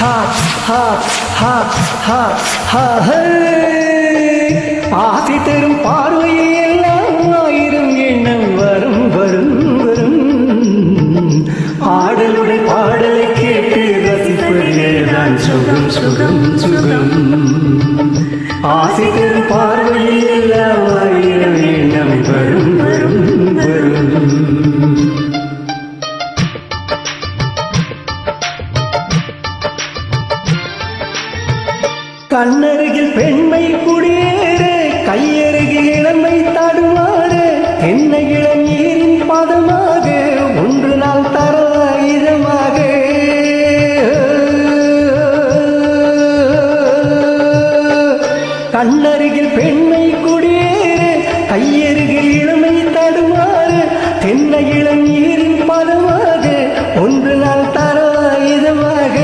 ஹா ஹா ஹா ஹா ஹா ஹே. ஆசை தரும் பார்வையில் எல்லாம் ஆயிரம் எண்ணம் வரும் வரும் வரும். ஆடலுடன் பாடலை கேட்டு ரசிப்பதேதான் சுகம் சுகம் சுகம். ஆசை தரும் பார்வையில் எல்லாம் ஆயிரம் எண்ணம் வரும் வரும் வரும். கண்ணருகில் பெண்மை குடியேற கையருகில் இளமை தடுமாறு என்ன இளநீரின் பதமாக ஒன்று நாள் தர இதமாக. கண்ணருகில் பெண்மை குடியேற கையருகில் இளமை தடுமாறு தென்ன இளநீரின் பதமாக ஒன்று நாள் தர இதமாக.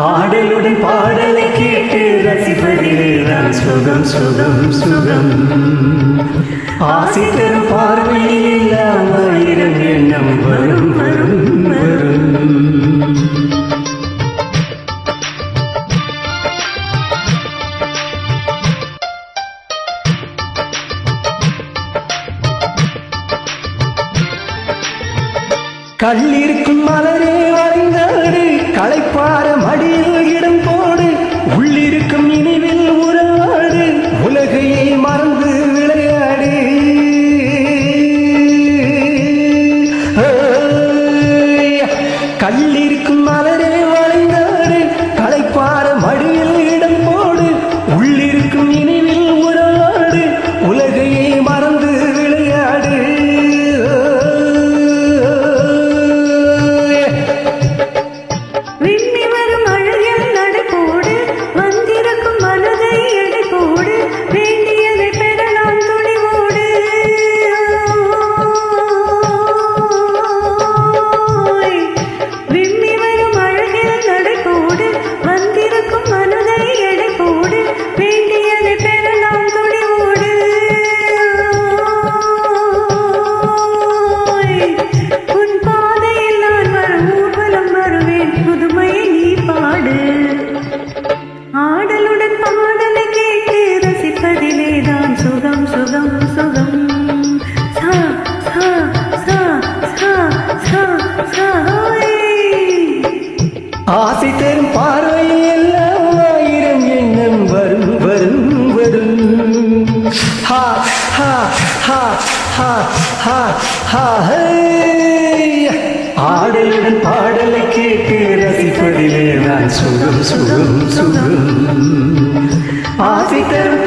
ஆடலுடன் பாடலை கேட்டு ரசிப்பதிலேதான் சுகம் சுகம் சுகம். ஆசை தரும் பார்வையில் எல்லாம் ஆயிரம் எண்ணம் வரும் வரும் வரும். கல்லிருக்கும் மலரே வளைந்தாடு களைப்பார மடியில் இடம் போடு உள்ளிருக்கும் நினைவில் உறவாடு உலகையை மறந்து விளையாடு. கல்லிருக்கும் மலரே வளைந்தாடு களைப்பார மடியில் இடம் போடு உள்ளிருக்கும் நினைவில் உறவாடு உலகையை மறந்து விளையாடு. ஆடலுடன் பாடலை கேட்டு ரசிப்பதிலேதான் சுகம் சுகம் சுகம். சா சா சா சா சா சா. ஆசை தரும் பார்வையில் எல்லாம் ஆயிரம் எண்ணம் வரும் வரும் வரும். ஹா ஹா ஹா ஹா ஹா ஹா ஹே. ஆடலுடன் பாடலை கேட்டு ரசிப்பதிலேதான் சுகம் சுகம் சுகம். ஆசை தரும்